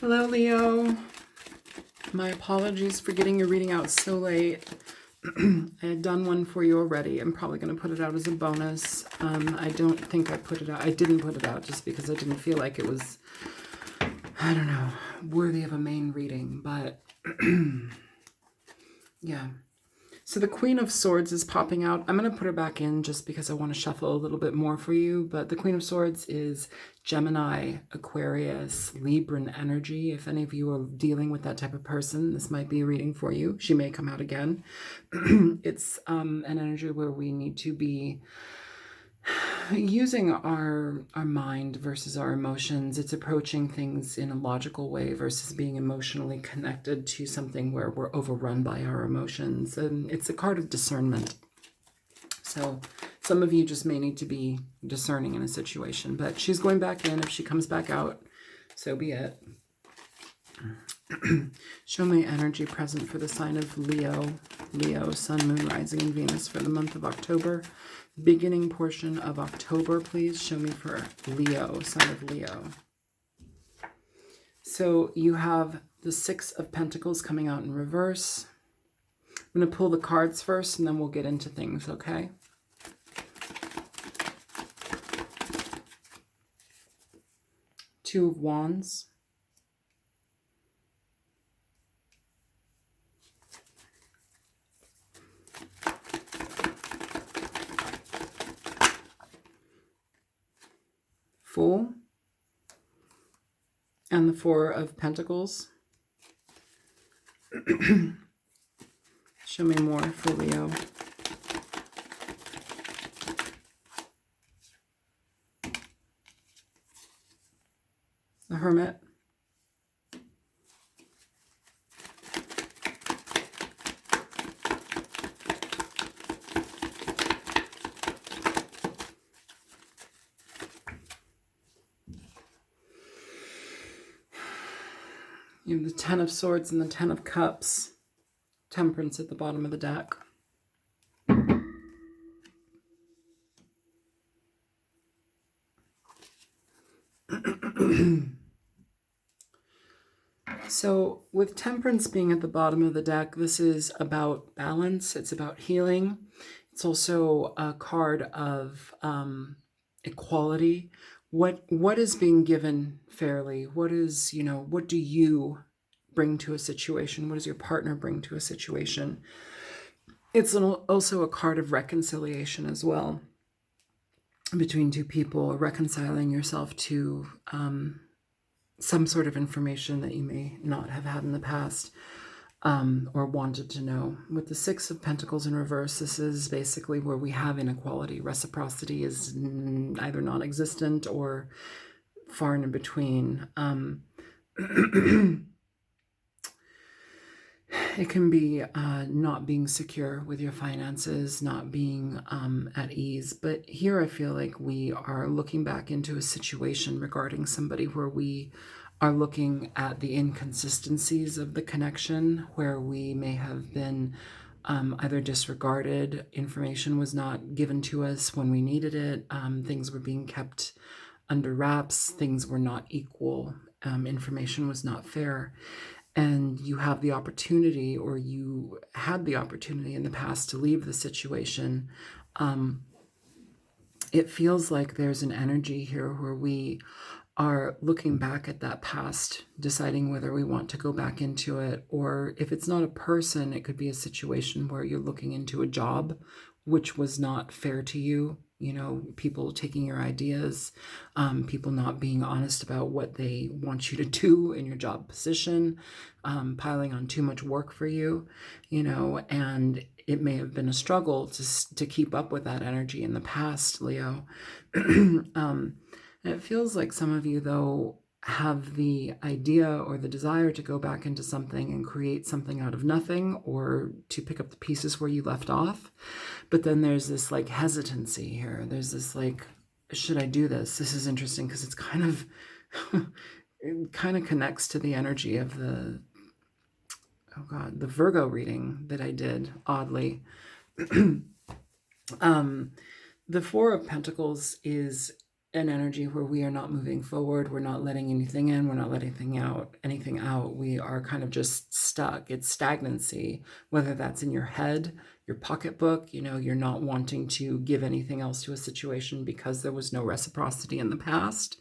Hello, Leo. My apologies for getting your reading out so late. I had done one for you already. I'm probably going to put it out as a bonus. I don't think I put it out. I didn't put it out just because I didn't feel like it was, I don't know, worthy of a main reading. But yeah. So the Queen of Swords is popping out. I'm going to put her back in just because I want to shuffle a little bit more for you. But the Queen of Swords is Gemini, Aquarius, Libran energy. If any of you are dealing with that type of person, this might be a reading for you. She may come out again. It's an energy where we need to be using our mind versus our emotions. It's approaching things in a logical way versus being emotionally connected to something where we're overrun by our emotions. And it's a card of discernment. So some of you just may need to be discerning in a situation, but she's going back in. If she comes back out, so be it. Show me energy present for the sign of Leo. Leo, Sun, Moon, Rising, and Venus for the month of October. Beginning portion of October, please show me for Leo, Sun of Leo. So you have the Six of Pentacles coming out in reverse. I'm going to pull the cards first and then we'll get into things, okay? Two of Wands. Fool. And the Four of Pentacles. Show me more for Leo. The Hermit. You have the Ten of Swords and the Ten of Cups. Temperance at the bottom of the deck. So with Temperance being at the bottom of the deck, this is about balance. It's about healing. It's also a card of equality. What is being given fairly? What is, what do you bring to a situation? What does your partner bring to a situation? It's also a card of reconciliation as well between two people, reconciling yourself to some sort of information that you may not have had in the past or wanted to know. With the Six of Pentacles in reverse, this is basically where we have inequality. Reciprocity is either non-existent or far and in between. It can be not being secure with your finances, not being at ease. But here I feel like we are looking back into a situation regarding somebody where we are looking at the inconsistencies of the connection, where we may have been either disregarded, information was not given to us when we needed it, things were being kept under wraps, things were not equal, information was not fair. And you have the opportunity, or you had the opportunity in the past to leave the situation. It feels like there's an energy here where we are looking back at that past, deciding whether we want to go back into it, or if it's not a person, it could be a situation where you're looking into a job which was not fair to you. People taking your ideas, people not being honest about what they want you to do in your job position, piling on too much work for you, and it may have been a struggle to keep up with that energy in the past, Leo. It feels like some of you, though, have the idea or the desire to go back into something and create something out of nothing, or to pick up the pieces where you left off. But then there's this like hesitancy here. There's this like, should I do this? This is interesting because it's kind of, it kind of connects to the energy of the Virgo reading that I did, oddly. The Four of Pentacles is an energy where we are not moving forward. We're not letting anything in. We're not letting anything out. We are kind of just stuck. It's stagnancy, whether that's in your head, your pocketbook, you're not wanting to give anything else to a situation because there was no reciprocity in the past,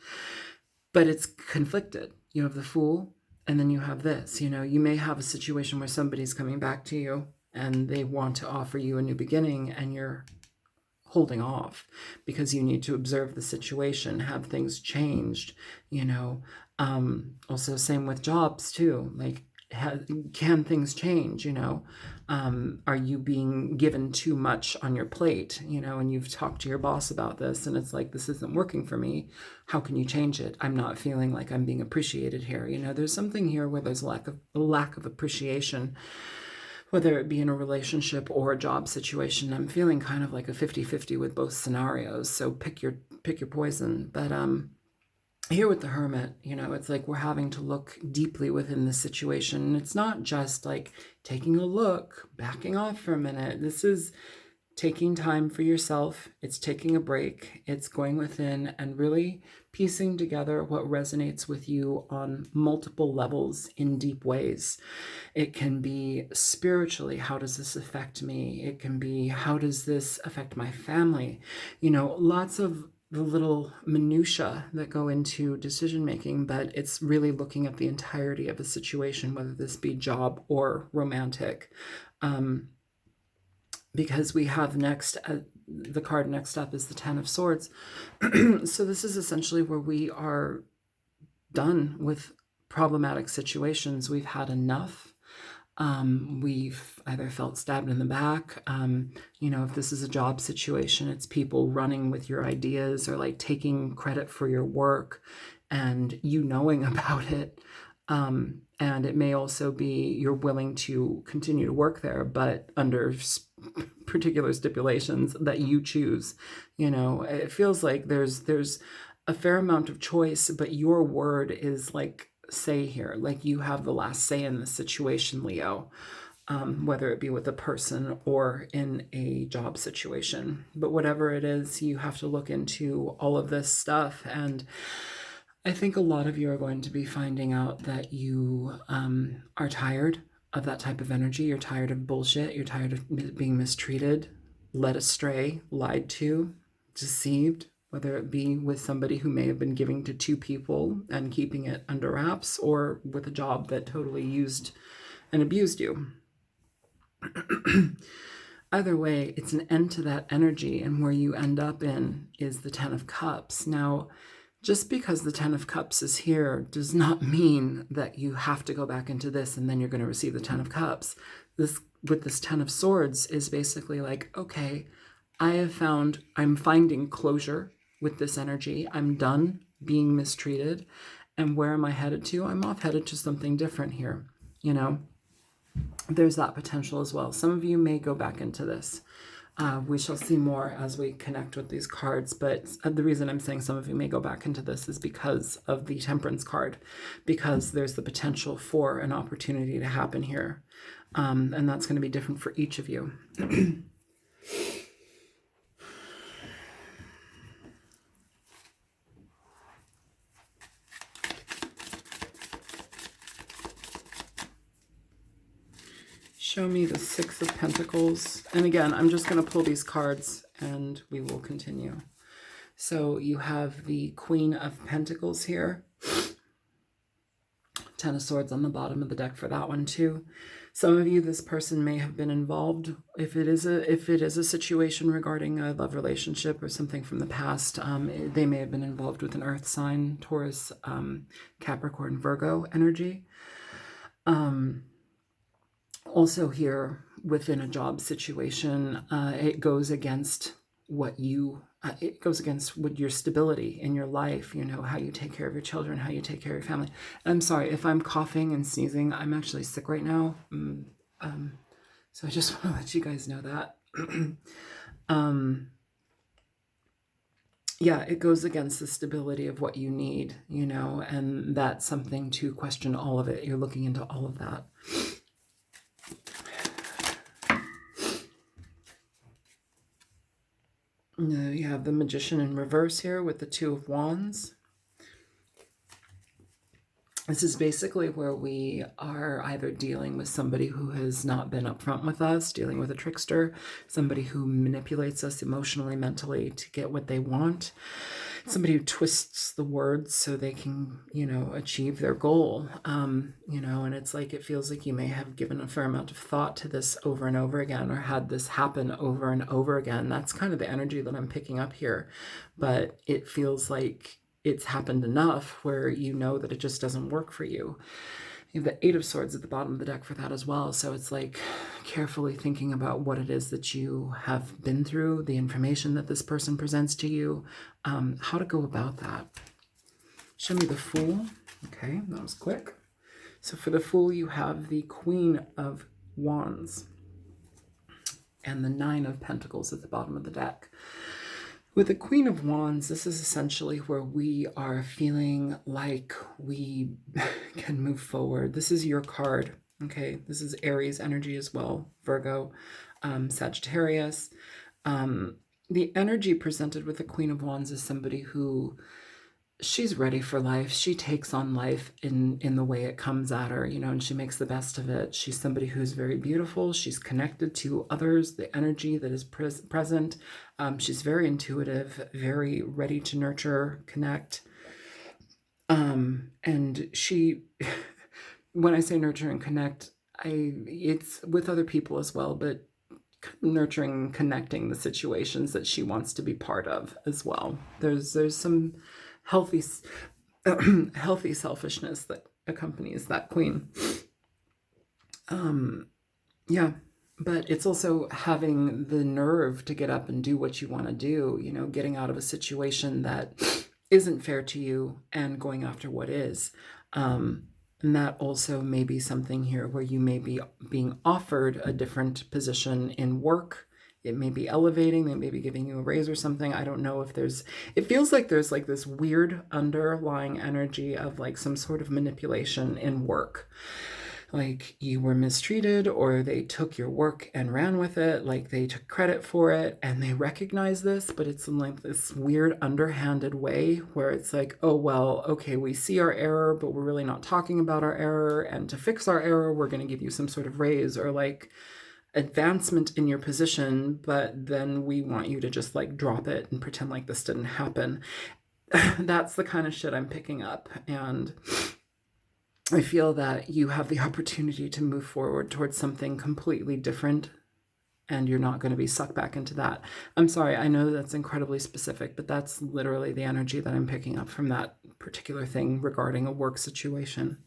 but it's conflicted. You have the Fool, and then you have this. You may have a situation where somebody's coming back to you and they want to offer you a new beginning, and you're holding off because you need to observe the situation, have things changed. Also same with jobs too. Like, can things change? Are you being given too much on your plate? And you've talked to your boss about this, and it's like, this isn't working for me. How can you change it? I'm not feeling like I'm being appreciated here. There's something here where there's a lack of appreciation, whether it be in a relationship or a job situation. I'm feeling kind of like a 50-50 with both scenarios. So pick your poison. But here with the Hermit, it's like we're having to look deeply within the situation. It's not just like taking a look, backing off for a minute. This is taking time for yourself. It's taking a break. It's going within and really piecing together what resonates with you on multiple levels in deep ways. It can be spiritually, how does this affect me? It can be, how does this affect my family? Lots of the little minutiae that go into decision making, but it's really looking at the entirety of a situation, whether this be job or romantic. Because we have next, the card next up is the Ten of Swords. So this is essentially where we are done with problematic situations. We've had enough. We've either felt stabbed in the back. If this is a job situation, it's people running with your ideas or like taking credit for your work and you knowing about it. And it may also be you're willing to continue to work there, but under particular stipulations that you choose. It feels like there's a fair amount of choice, but your word is like say here, like you have the last say in the situation, Leo, whether it be with a person or in a job situation. But whatever it is, you have to look into all of this stuff. And I think a lot of you are going to be finding out that you are tired of that type of energy. You're tired of bullshit. You're tired of being mistreated, led astray, lied to, deceived, whether it be with somebody who may have been giving to two people and keeping it under wraps, or with a job that totally used and abused you. Either way, it's an end to that energy, and where you end up in is the Ten of Cups. Now, just because the Ten of Cups is here does not mean that you have to go back into this and then you're going to receive the Ten of Cups. This, with this Ten of Swords, is basically like, okay, I'm finding closure with this energy. I'm done being mistreated. And where am I headed to? I'm off headed to something different here. There's that potential as well. Some of you may go back into this. We shall see more as we connect with these cards, but the reason I'm saying some of you may go back into this is because of the Temperance card, because there's the potential for an opportunity to happen here, and that's going to be different for each of you. Show me the Six of Pentacles. And again, I'm just going to pull these cards and we will continue. So you have the Queen of Pentacles here. Ten of Swords on the bottom of the deck for that one too. Some of you, this person may have been involved. If it is a situation regarding a love relationship or something from the past, they may have been involved with an earth sign, Taurus, Capricorn, Virgo energy. Also here within a job situation, it goes against what your stability in your life, how you take care of your children, how you take care of your family. I'm sorry if I'm coughing and sneezing. I'm actually sick right now. So I just want to let you guys know that. Yeah, it goes against the stability of what you need, and that's something to question all of it. You're looking into all of that. You have the Magician in reverse here with the Two of Wands. This is basically where we are either dealing with somebody who has not been upfront with us, dealing with a trickster, somebody who manipulates us emotionally, mentally to get what they want, somebody who twists the words so they can, achieve their goal. And it's like, it feels like you may have given a fair amount of thought to this over and over again, or had this happen over and over again. That's kind of the energy that I'm picking up here. But it feels like it's happened enough where you know that it just doesn't work for you. You have the Eight of Swords at the bottom of the deck for that as well. So it's like carefully thinking about what it is that you have been through, the information that this person presents to you, how to go about that. Show me the Fool. Okay, that was quick. So for the Fool, you have the Queen of Wands and the Nine of Pentacles at the bottom of the deck. With the Queen of Wands, this is essentially where we are feeling like we can move forward. This is your card, okay? This is Aries energy as well, Virgo, Sagittarius. The energy presented with the Queen of Wands is somebody who, she's ready for life. She takes on life in the way it comes at her, and she makes the best of it. She's somebody who's very beautiful. She's connected to others, the energy that is present. She's very intuitive, very ready to nurture, connect. And she, when I say nurture and connect, it's with other people as well, but nurturing, connecting the situations that she wants to be part of as well. There's some healthy selfishness that accompanies that queen. Yeah, but it's also having the nerve to get up and do what you want to do, getting out of a situation that isn't fair to you and going after what is. And that also may be something here where you may be being offered a different position in work. It may be elevating, they may be giving you a raise or something. I don't know if it feels like there's like this weird underlying energy of like some sort of manipulation in work. Like you were mistreated, or they took your work and ran with it, like they took credit for it and they recognize this, but it's in like this weird underhanded way where it's like, oh, well, okay, we see our error, but we're really not talking about our error. And to fix our error, we're going to give you some sort of raise or like advancement in your position, but then we want you to just like drop it and pretend like this didn't happen. That's the kind of shit I'm picking up. And I feel that you have the opportunity to move forward towards something completely different, and you're not going to be sucked back into that. I'm sorry, I know that's incredibly specific, but that's literally the energy that I'm picking up from that particular thing regarding a work situation.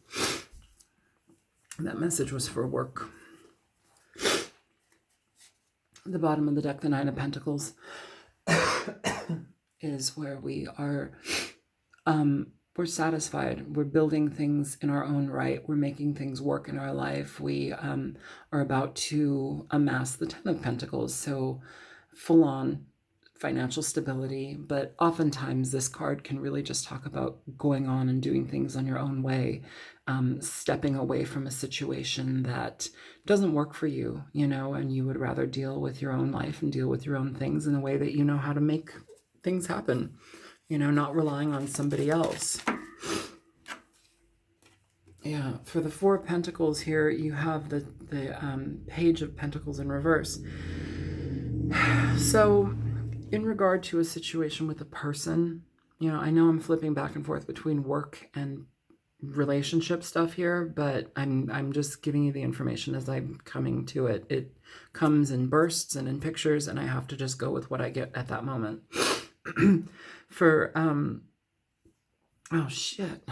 That message was for work. The bottom of the deck, the Nine of Pentacles, is where we are, we're satisfied. We're building things in our own right. We're making things work in our life. We are about to amass the Ten of Pentacles. So full on financial stability, but oftentimes this card can really just talk about going on and doing things on your own way, stepping away from a situation that doesn't work for you, and you would rather deal with your own life and deal with your own things in a way that you know how to make things happen, not relying on somebody else. Yeah, for the Four of Pentacles here, you have the Page of Pentacles in reverse. So in regard to a situation with a person, I know I'm flipping back and forth between work and relationship stuff here, but I'm just giving you the information as I'm coming to it. It comes in bursts and in pictures, and I have to just go with what I get at that moment. For oh shit.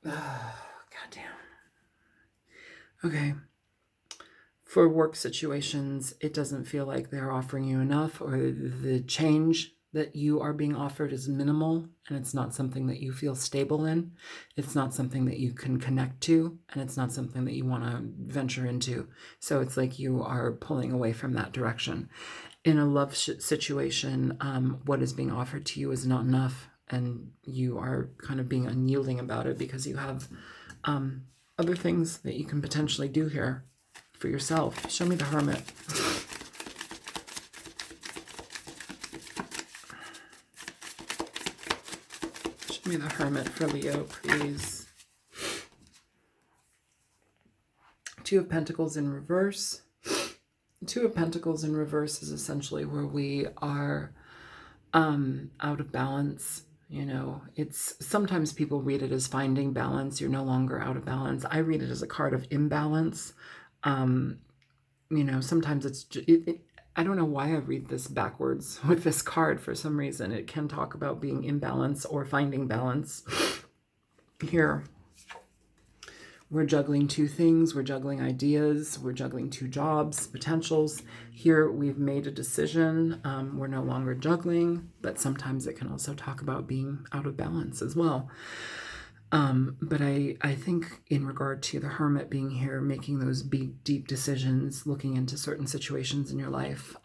Goddamn. Okay. For work situations, it doesn't feel like they're offering you enough, or the change that you are being offered is minimal, and it's not something that you feel stable in. It's not something that you can connect to, and it's not something that you want to venture into. So it's like you are pulling away from that direction. In a love situation, what is being offered to you is not enough, and you are kind of being unyielding about it because you have other things that you can potentially do here for yourself. Show me the Hermit. Give me the Hermit for Leo, please. Two of Pentacles in reverse. Two of Pentacles in reverse is essentially where we are out of balance. You know, it's sometimes people read it as finding balance. You're no longer out of balance. I read it as a card of imbalance. You know, sometimes it's I don't know why I read this backwards with this card. For some reason it can talk about being in balance or finding balance. Here we're juggling two things. We're juggling ideas. We're juggling two jobs, potentials. Here we've made a decision. We're no longer juggling, but sometimes it can also talk about being out of balance as well. But I think in regard to the Hermit being here, making those big, deep decisions, looking into certain situations in your life,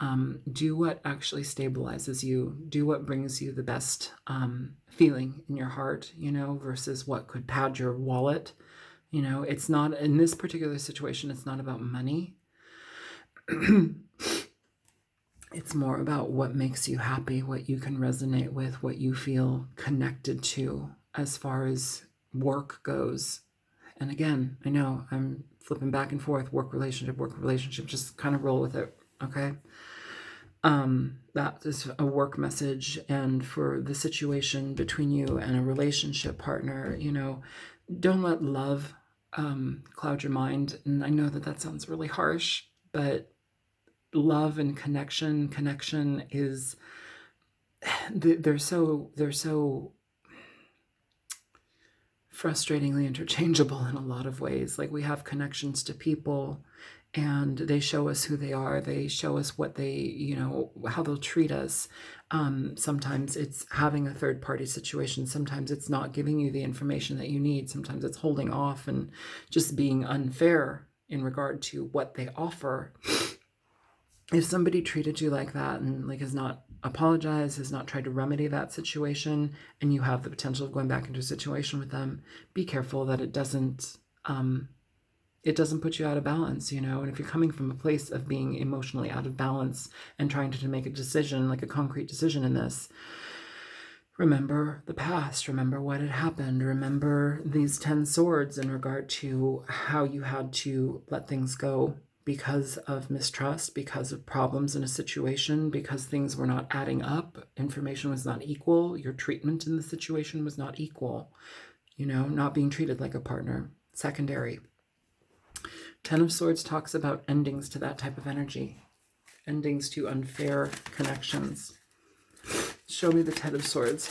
do what actually stabilizes you. Do what brings you the best feeling in your heart, you know, versus what could pad your wallet. You know, it's not, in this particular situation, it's not about money. It's more about what makes you happy, what you can resonate with, what you feel connected to as far as work goes. And again, I know I'm flipping back and forth, work, relationship, just kind of roll with it, okay? That is a work message. And for the situation between you and a relationship partner, you know, don't let love cloud your mind. And I know that that sounds really harsh, but love and connection is, they're so frustratingly interchangeable in a lot of ways. Like, we have connections to people and they show us who they are. They show us what they, you know, how they'll treat us. Sometimes it's having a third party situation. Sometimes it's not giving you the information that you need. Sometimes it's holding off and just being unfair in regard to what they offer. If somebody treated you like that and like has not apologized, has not tried to remedy that situation, and you have the potential of going back into a situation with them, be careful that it doesn't put you out of balance, you know. And if you're coming from a place of being emotionally out of balance and trying to make a decision, like a concrete decision in this, remember the past, remember what had happened, remember these 10 swords in regard to how you had to let things go because of mistrust, because of problems in a situation, because things were not adding up, information was not equal, your treatment in the situation was not equal, you know, not being treated like a partner, secondary. 10 of Swords talks about endings to that type of energy, endings to unfair connections. Show me the 10 of Swords.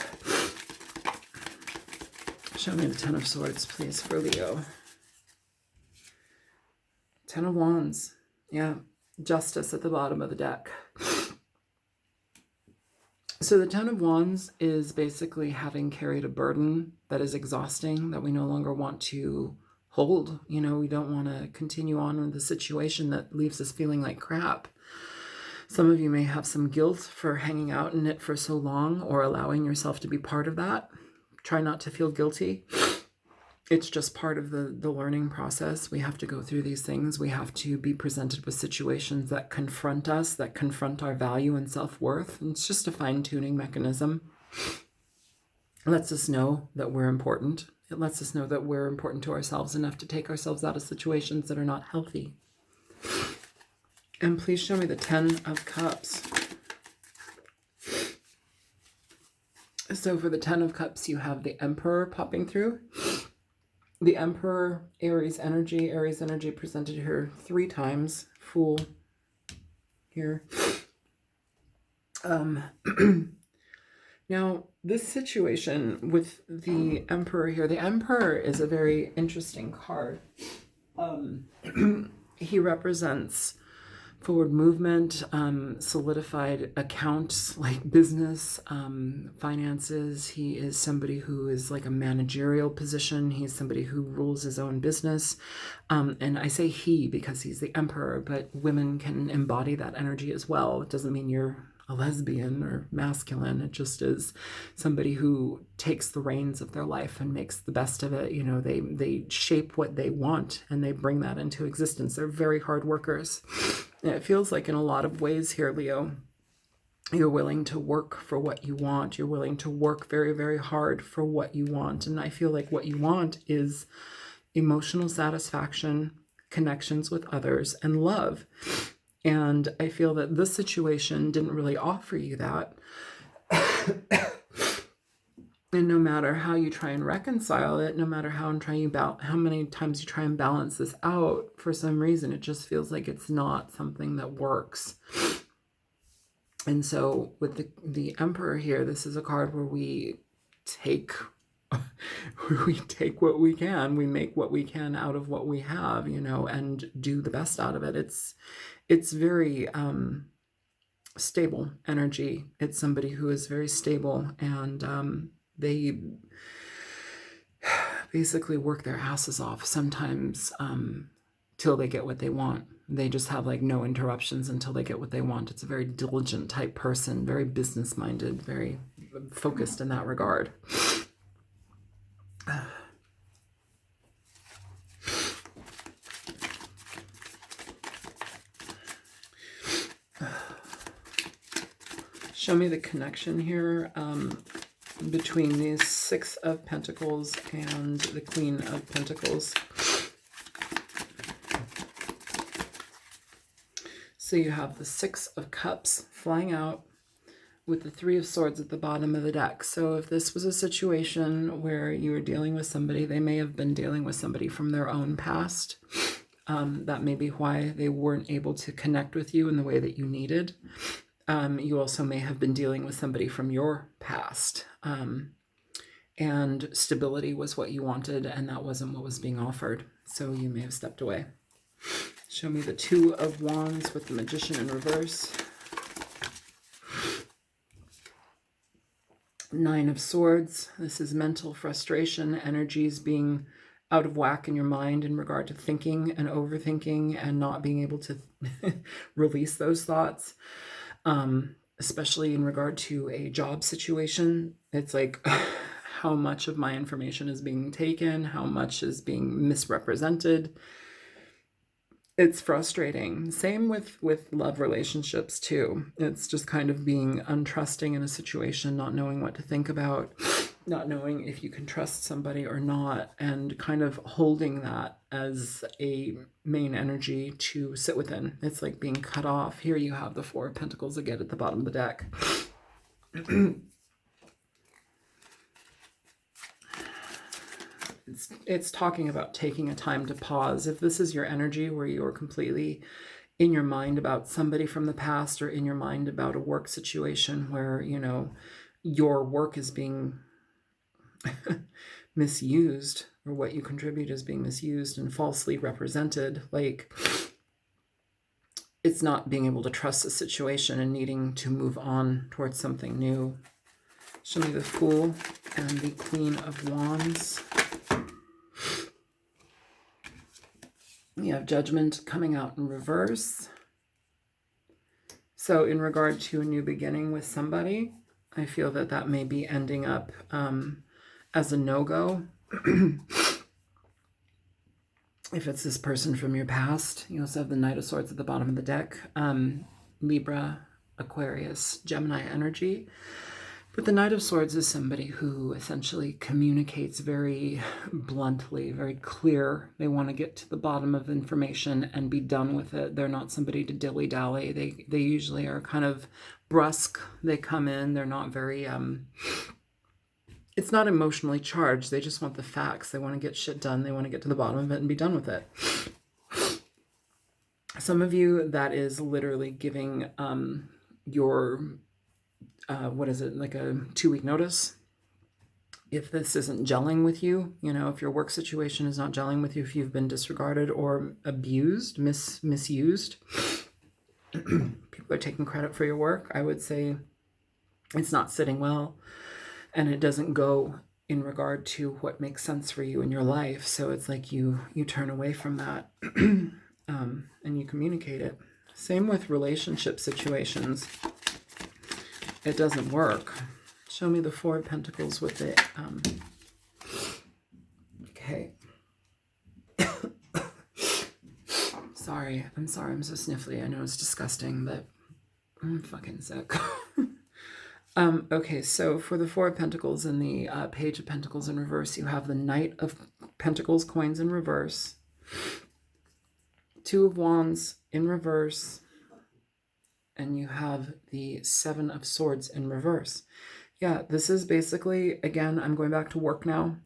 Show me the 10 of Swords, please, for Leo. 10 of Wands. Yeah, Justice at the bottom of the deck. So the 10 of Wands is basically having carried a burden that is exhausting, that we no longer want to hold. You know, we don't want to continue on with the situation that leaves us feeling like crap. Some of you may have some guilt for hanging out in it for so long or allowing yourself to be part of that. Try not to feel guilty. It's just part of the learning process. We have to go through these things. We have to be presented with situations that confront us, that confront our value and self-worth. And it's just a fine-tuning mechanism. It lets us know that we're important. It lets us know that we're important to ourselves enough to take ourselves out of situations that are not healthy. And please show me the 10 of Cups. So for the 10 of Cups, you have the Emperor popping through. The Emperor, Aries energy presented here 3 times. Fool here. Now, this situation with the Emperor here, the Emperor is a very interesting card. He represents forward movement, solidified accounts like business, finances. He is somebody who is like a managerial position. He's somebody who rules his own business. And I say he because he's the Emperor, but women can embody that energy as well. It doesn't mean you're a lesbian or masculine. It just is somebody who takes the reins of their life and makes the best of it. You know, they shape what they want and they bring that into existence. They're very hard workers. And it feels like in a lot of ways here, Leo, You're willing to work for what you want. You're willing to work very, very hard for what you want. And I feel like what you want is emotional satisfaction, connections with others, and love. And I feel that this situation didn't really offer you that. And no matter how you try and reconcile it, no matter how many times you try and balance this out, for some reason, it just feels like it's not something that works. And so with the Emperor here, this is a card where we take what we can, we make what we can out of what we have, and do the best out of it. It's very stable energy. It's somebody who is very stable, and they basically work their asses off sometimes till they get what they want. They just have like no interruptions until they get what they want. It's a very diligent type person, very business minded, very focused in that regard. Show me the connection here between these Six of Pentacles and the Queen of Pentacles. So you have the Six of Cups flying out with the Three of Swords at the bottom of the deck. So if this was a situation where you were dealing with somebody, they may have been dealing with somebody from their own past. That may be why they weren't able to connect with you in the way that you needed. You also may have been dealing with somebody from your past. And stability was what you wanted, and that wasn't what was being offered. So you may have stepped away. Show me the Two of Wands with the Magician in reverse. Nine of Swords. This is mental frustration, energies being out of whack in your mind in regard to thinking and overthinking and not being able to release those thoughts, especially in regard to a job situation. It's like how much of my information is being taken, how much is being misrepresented. It's frustrating. Same with love relationships too. It's just kind of being untrusting in a situation, not knowing what to think about, not knowing if you can trust somebody or not, and kind of holding that as a main energy to sit within. It's like being cut off. Here you have the Four of Pentacles again at the bottom of the deck. It's talking about taking a time to pause. If this is your energy where you're completely in your mind about somebody from the past, or in your mind about a work situation where, your work is being misused, or what you contribute is being misused and falsely represented, like it's not being able to trust the situation and needing to move on towards something new. Show me the Fool and the Queen of Wands. You have Judgment coming out in reverse. So in regard to a new beginning with somebody, I feel that that may be ending up as a no-go. If it's this person from your past. You also have the Knight of Swords at the bottom of the deck. Libra, Aquarius, Gemini energy. But the Knight of Swords is somebody who essentially communicates very bluntly, very clear. They want to get to the bottom of information and be done with it. They're not somebody to dilly-dally. They usually are kind of brusque. They come in, they're not very, it's not emotionally charged. They just want the facts. They want to get shit done. They want to get to the bottom of it and be done with it. Some of you, that is literally giving your... what is it, like a 2-week notice? If this isn't gelling with you, if your work situation is not gelling with you, if you've been disregarded or abused, misused, people are taking credit for your work, I would say it's not sitting well, and it doesn't go in regard to what makes sense for you in your life. So it's like you turn away from that and you communicate it. Same with relationship situations. It doesn't work. Show me the Four of Pentacles with it. Okay. I'm sorry I'm so sniffly. I know it's disgusting, but I'm fucking sick. Okay, so for the Four of Pentacles and the Page of Pentacles in reverse, you have the Knight of Pentacles coins in reverse, Two of Wands in reverse, and you have the Seven of Swords in reverse. Yeah, this is basically, again, I'm going back to work now.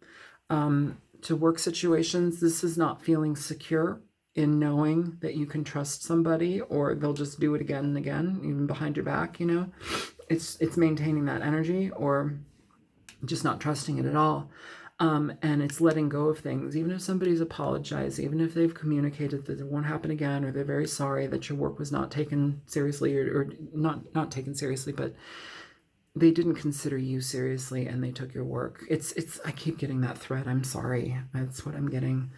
To work situations, this is not feeling secure in knowing that you can trust somebody, or they'll just do it again and again, even behind your back, you know. It's maintaining that energy, or just not trusting it at all. And it's letting go of things, even if somebody's apologized, even if they've communicated that it won't happen again, or they're very sorry that your work was not taken seriously, or not taken seriously, but they didn't consider you seriously and they took your work. I keep getting that thread. I'm sorry. That's what I'm getting.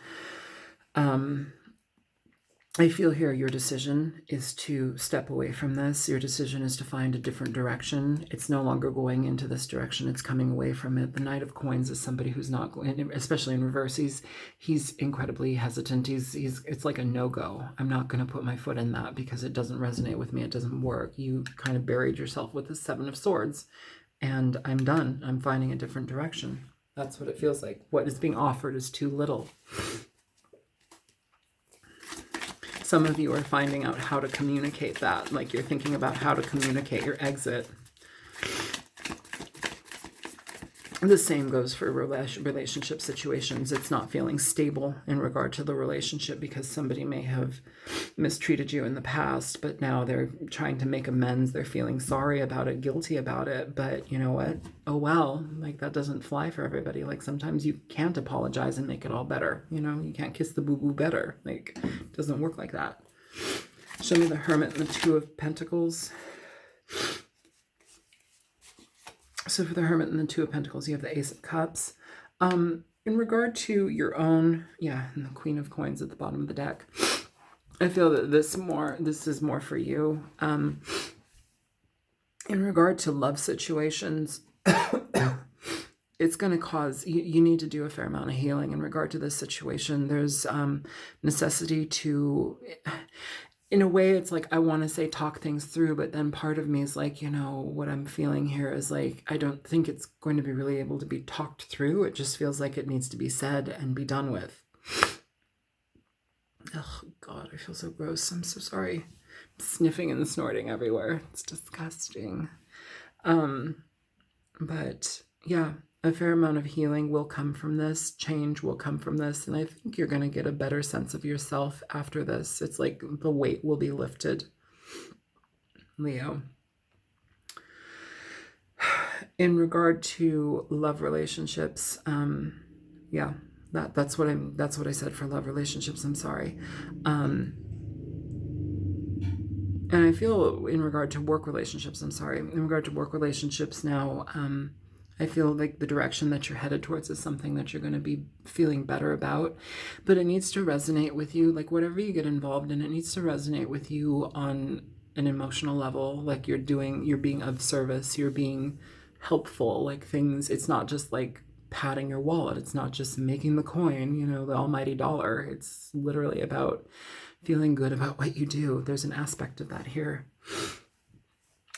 I feel here your decision is to step away from this. Your decision is to find a different direction. It's no longer going into this direction. It's coming away from it. The Knight of Coins is somebody who's not going, especially in reverse. He's incredibly hesitant. It's like a no-go. I'm not going to put my foot in that because it doesn't resonate with me. It doesn't work. You kind of buried yourself with the Seven of Swords, and I'm done. I'm finding a different direction. That's what it feels like. What is being offered is too little. Some of you are finding out how to communicate that, like you're thinking about how to communicate your exit. The same goes for relationship situations. It's not feeling stable in regard to the relationship because somebody may have mistreated you in the past, but now they're trying to make amends. They're feeling sorry about it, guilty about it, but you know what? Oh well, like that doesn't fly for everybody. Like sometimes you can't apologize and make it all better. You know, you can't kiss the boo-boo better. Like it doesn't work like that. Show me the Hermit and the Two of Pentacles. So for the Hermit and the Two of Pentacles, you have the Ace of Cups. In regard to your own, and the Queen of Coins at the bottom of the deck, I feel that this is more for you. In regard to love situations, it's going to cause, you need to do a fair amount of healing in regard to this situation. There's necessity to, in a way, it's like, I want to say talk things through, but then part of me is like, you know, what I'm feeling here is like, I don't think it's going to be really able to be talked through. It just feels like it needs to be said and be done with. Oh, God, I feel so gross. I'm so sorry. I'm sniffing and snorting everywhere. It's disgusting. But yeah, a fair amount of healing will come from this. Change will come from this. And I think you're going to get a better sense of yourself after this. It's like the weight will be lifted. Leo. In regard to love relationships, that's what I said for love relationships. I'm sorry. And I feel in regard to work relationships, in regard to work relationships now, I feel like the direction that you're headed towards is something that you're going to be feeling better about, but it needs to resonate with you. Like whatever you get involved in, it needs to resonate with you on an emotional level. Like you're being of service, you're being helpful, like things, it's not just like padding your wallet. It's not just making the coin, you know, the almighty dollar. It's literally about feeling good about what you do. There's an aspect of that here.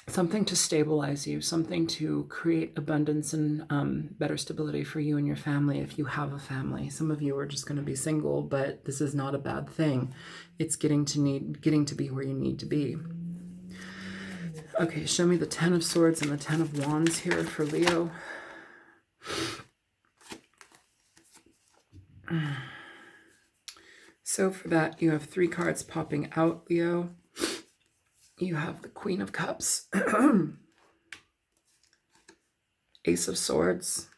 Something to stabilize you, something to create abundance and better stability for you and your family if you have a family. Some of you are just going to be single, but this is not a bad thing. It's getting to be where you need to be. Okay, show me the Ten of Swords and the Ten of Wands here for Leo. So for that, you have 3 cards popping out, Leo. You have the Queen of Cups, Ace of Swords,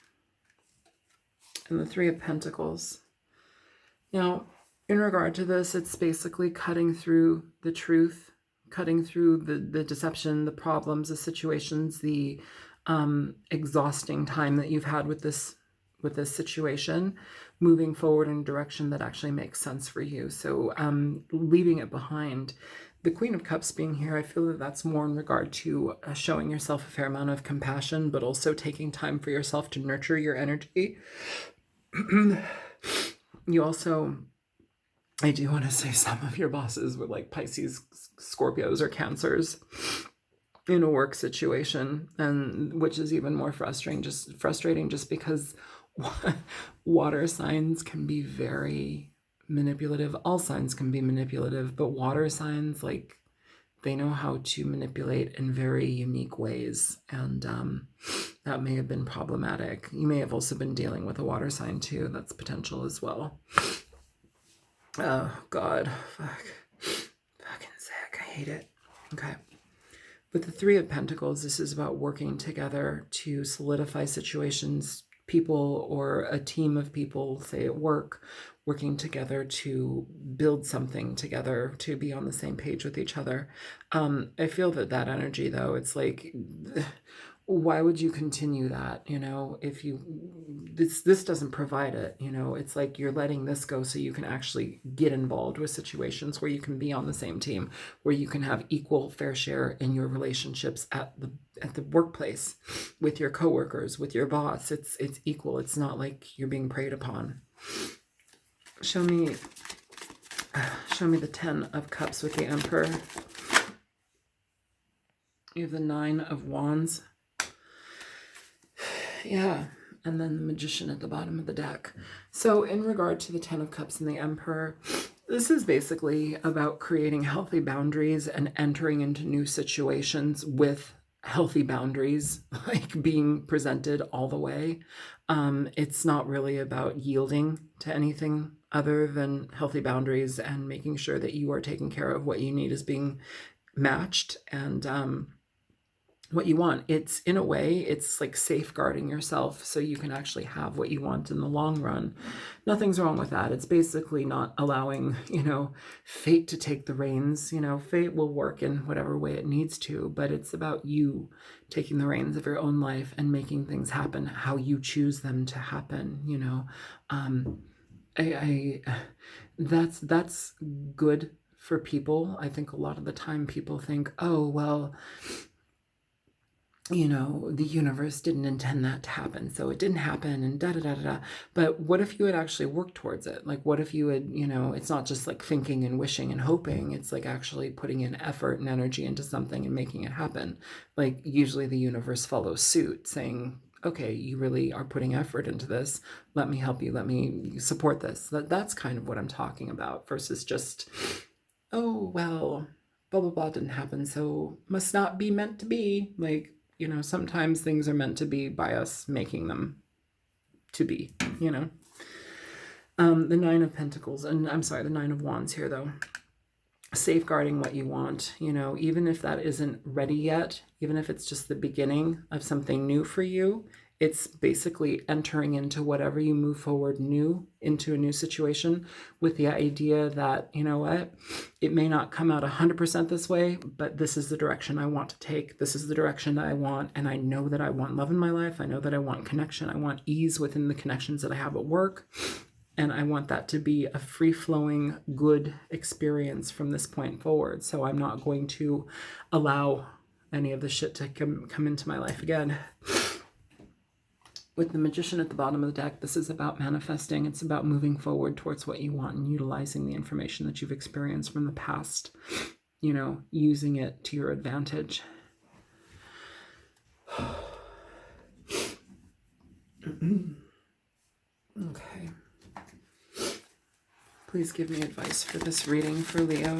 and the 3 of Pentacles. Now, in regard to this, it's basically cutting through the truth, cutting through the deception, the problems, the situations, the exhausting time that you've had with this situation, moving forward in a direction that actually makes sense for you. So leaving it behind. The Queen of Cups being here, I feel that that's more in regard to showing yourself a fair amount of compassion, but also taking time for yourself to nurture your energy. You also, I do want to say some of your bosses were like Pisces, Scorpios, or Cancers. in a work situation, and which is even more frustrating just because water signs can be very manipulative. All signs can be manipulative, but water signs, like, they know how to manipulate in very unique ways, and that may have been problematic. You may have also been dealing with a water sign too. That's potential as well. Oh God, fucking sick. I hate it. Okay. With the Three of Pentacles, this is about working together to solidify situations, people or a team of people, say at work, working together to build something together, to be on the same page with each other. I feel that energy, though, it's like, why would you continue that? If this doesn't provide it, it's like you're letting this go so you can actually get involved with situations where you can be on the same team, where you can have equal fair share in your relationships at the workplace, with your coworkers, with your boss. It's equal. It's not like you're being preyed upon. Show me the 10 of Cups with the Emperor. You have the 9 of Wands. Yeah, and then the Magician at the bottom of the deck. So in regard to the 10 of Cups and the Emperor, this is basically about creating healthy boundaries and entering into new situations with healthy boundaries, like being presented all the way. It's not really about yielding to anything other than healthy boundaries and making sure that you are taking care of what you need is being matched, and what you want. It's, in a way, it's like safeguarding yourself so you can actually have what you want in the long run. Nothing's wrong with that. It's basically not allowing, fate to take the reins. Fate will work in whatever way it needs to, but it's about you taking the reins of your own life and making things happen how you choose them to happen. That's good for people. I think a lot of the time people think, oh, well, the universe didn't intend that to happen, so it didn't happen, and da-da-da-da-da. But what if you had actually worked towards it? Like, what if you had, it's not just like thinking and wishing and hoping. It's like actually putting in effort and energy into something and making it happen. Like, usually the universe follows suit, saying, okay, you really are putting effort into this. Let me help you. Let me support this. That's kind of what I'm talking about, versus just, oh, well, blah, blah, blah didn't happen, so must not be meant to be. Like, sometimes things are meant to be by us making them to be, the 9 of Pentacles, and I'm sorry, the 9 of Wands here, though. Safeguarding what you want, even if that isn't ready yet, even if it's just the beginning of something new for you, it's basically entering into whatever you move forward into a new situation with the idea that, what, it may not come out 100% this way, but this is the direction I want to take. This is the direction that I want. And I know that I want love in my life. I know that I want connection. I want ease within the connections that I have at work. And I want that to be a free-flowing, good experience from this point forward. So I'm not going to allow any of the shit to come into my life again. With the Magician at the bottom of the deck, this is about manifesting. It's about moving forward towards what you want and utilizing the information that you've experienced from the past, using it to your advantage. Okay. Please give me advice for this reading for Leo.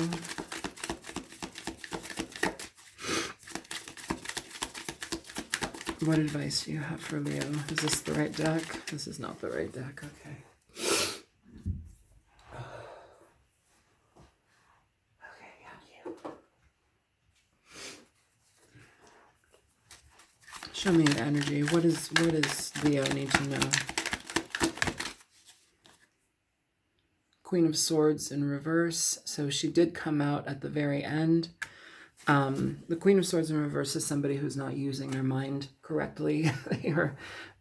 What advice do you have for Leo? Is this the right deck? This is not the right deck. Okay. Okay, yeah, you. Show me the energy. What does Leo need to know? Queen of Swords in reverse. So she did come out at the very end. The Queen of Swords in reverse is somebody who's not using their mind correctly.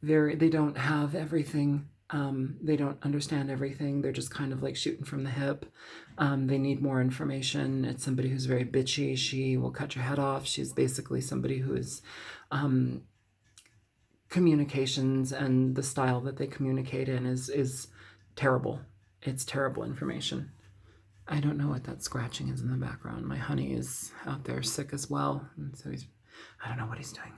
They don't have everything. They don't understand everything. They're just kind of like shooting from the hip. They need more information. It's somebody who's very bitchy. She will cut your head off. She's basically somebody who is communications, and the style that they communicate in is terrible. It's terrible information. I don't know what that scratching is in the background. My honey is out there sick as well, and so he's I don't know what he's doing.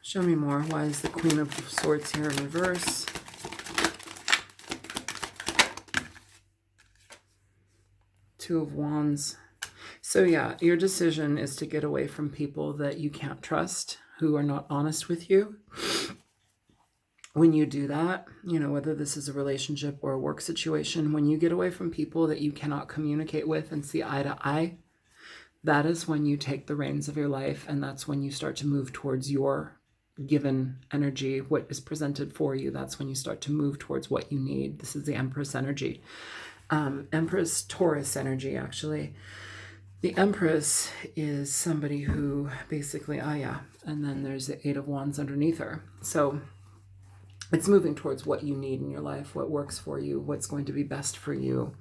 Show me more. Why is the Queen of Swords here in reverse? Two of Wands. So yeah, your decision is to get away from people that you can't trust, who are not honest with you. When you do that, you know, whether this is a relationship or a work situation, when you get away from people that you cannot communicate with and see eye to eye, that is when you take the reins of your life, and that's when you start to move towards your given energy, what is presented for you. That's when you start to move towards what you need. This is the Empress energy. Empress Taurus energy, actually. The Empress is somebody who basically, and then there's the Eight of Wands underneath her. So it's moving towards what you need in your life, what works for you, what's going to be best for you,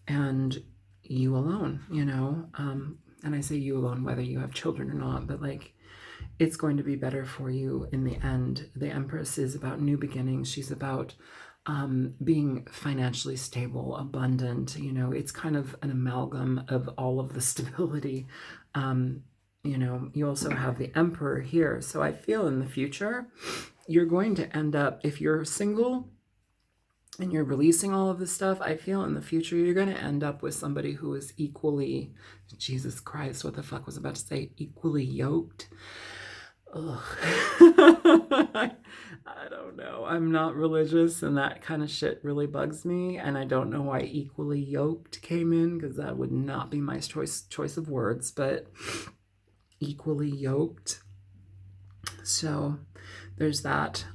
and you alone, you know. And I say you alone, whether you have children or not, but like, it's going to be better for you in the end. The Empress is about new beginnings. She's about being financially stable, abundant. You know, it's kind of an amalgam of all of the stability. You know, you also have the Emperor here. So I feel in the future, you're going to end up, if you're single and you're releasing all of this stuff, I feel in the future, you're going to end up with somebody who is equally, Jesus Christ, what the fuck was I about to say? Equally yoked. Ugh. I don't know. I'm not religious, and that kind of shit really bugs me. And I don't know why equally yoked came in, because that would not be my choice of words, but equally yoked. So there's that.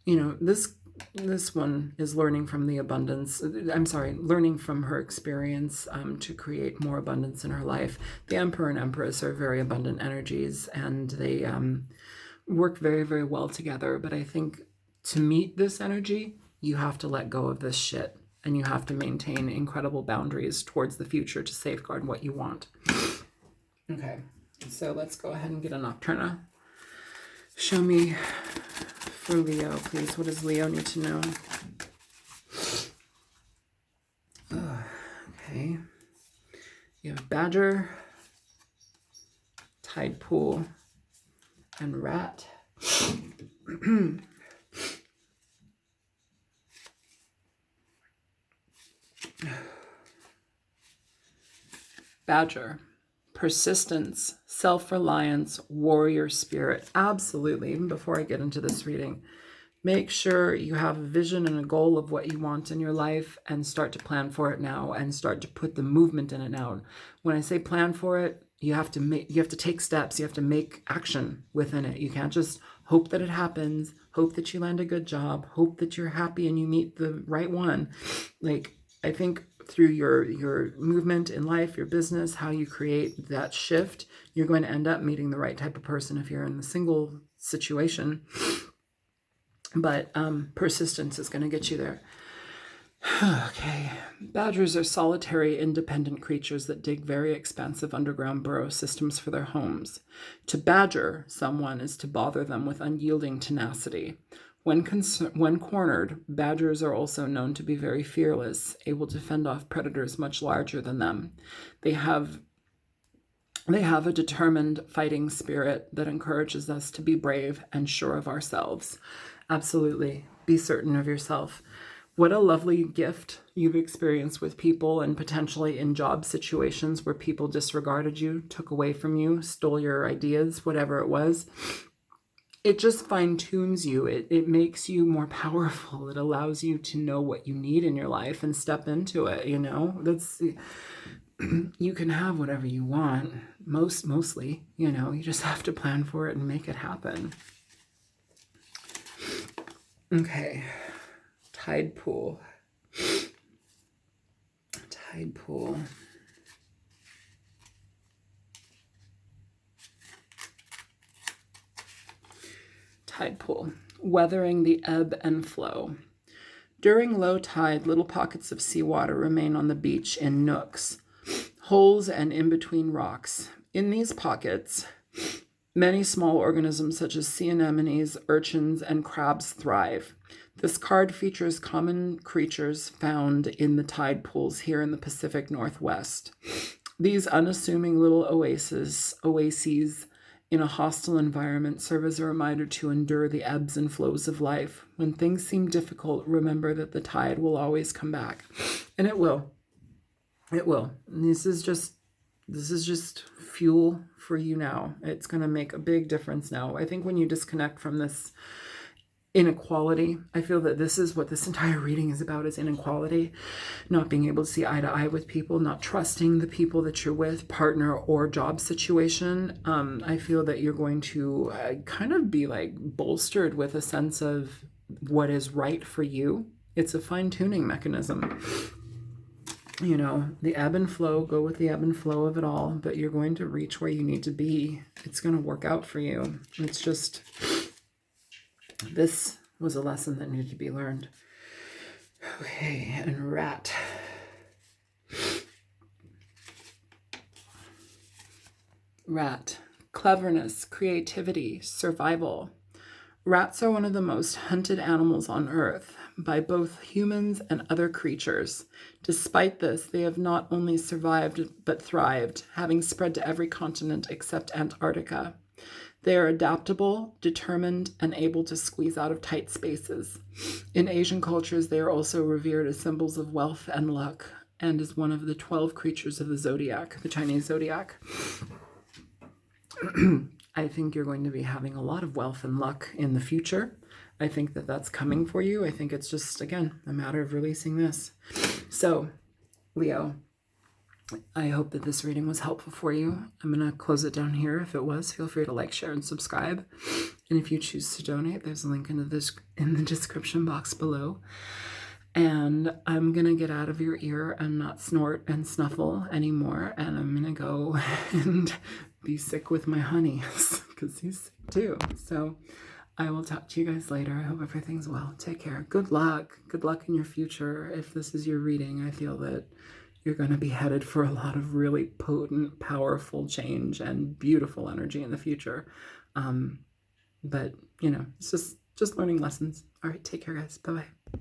You know, this one is learning from the abundance. Learning from her experience to create more abundance in her life. The Emperor and Empress are very abundant energies, and they work very, very well together. But I think to meet this energy, you have to let go of this shit, and you have to maintain incredible boundaries towards the future to safeguard what you want. Okay, so let's go ahead and get a Nocturna. Show me for Leo, please. What does Leo need to know? Okay. You have Badger, Tide Pool, and Rat. Badger. Persistence, self-reliance, warrior spirit. Absolutely. Even before I get into this reading, make sure you have a vision and a goal of what you want in your life, and start to plan for it now, and start to put the movement in it now. When I say plan for it, you have to take steps. You have to make action within it. You can't just hope that it happens, hope that you land a good job, hope that you're happy and you meet the right one. Like, I think through your movement in life, your business, how you create that shift, you're going to end up meeting the right type of person if you're in the single situation. But persistence is going to get you there. Okay. Badgers are solitary, independent creatures that dig very expansive underground burrow systems for their homes. To badger someone is to bother them with unyielding tenacity. When cornered, badgers are also known to be very fearless, able to fend off predators much larger than them. They have a determined fighting spirit that encourages us to be brave and sure of ourselves. Absolutely. Be certain of yourself. What a lovely gift you've experienced with people, and potentially in job situations where people disregarded you, took away from you, stole your ideas, whatever it was. It just fine-tunes you. It makes you more powerful. It allows you to know what you need in your life and step into it, you know? You can have whatever you want, mostly, you know? You just have to plan for it and make it happen. Okay. Tide Pool. Tide Pool. Tide Pool. Weathering the ebb and flow. During low tide, little pockets of seawater remain on the beach in nooks, holes, and in between rocks. In these pockets, many small organisms such as sea anemones, urchins, and crabs thrive. This card features common creatures found in the tide pools here in the Pacific Northwest. These unassuming little oases in a hostile environment serve as a reminder to endure the ebbs and flows of life. When things seem difficult, remember that the tide will always come back. And it will. It will. And this is just fuel for you now. It's going to make a big difference now. I think when you disconnect from this inequality, I feel that this is what this entire reading is about, is inequality, not being able to see eye to eye with people, not trusting the people that you're with, partner or job situation. I feel that you're going to kind of be like bolstered with a sense of what is right for you. It's a fine-tuning mechanism. You know, the ebb and flow, go with the ebb and flow of it all, but you're going to reach where you need to be. It's going to work out for you. It's just, this was a lesson that needed to be learned. Okay, and rat. Rat. Cleverness, creativity, survival. Rats are one of the most hunted animals on Earth by both humans and other creatures. Despite this, they have not only survived but thrived, having spread to every continent except Antarctica. They are adaptable, determined, and able to squeeze out of tight spaces. In Asian cultures, they are also revered as symbols of wealth and luck, and as one of the 12 creatures of the zodiac, the Chinese zodiac. I think you're going to be having a lot of wealth and luck in the future. I think that that's coming for you. I think it's just, again, a matter of releasing this. So, Leo, I hope that this reading was helpful for you. I'm going to close it down here. If it was, feel free to like, share, and subscribe. And if you choose to donate, there's a link in the description box below. And I'm going to get out of your ear and not snort and snuffle anymore. And I'm going to go and be sick with my honey because he's sick too. So I will talk to you guys later. I hope everything's well. Take care. Good luck. Good luck in your future. If this is your reading, I feel that you're going to be headed for a lot of really potent, powerful change and beautiful energy in the future. But, you know, it's just learning lessons. All right. Take care, guys. Bye-bye.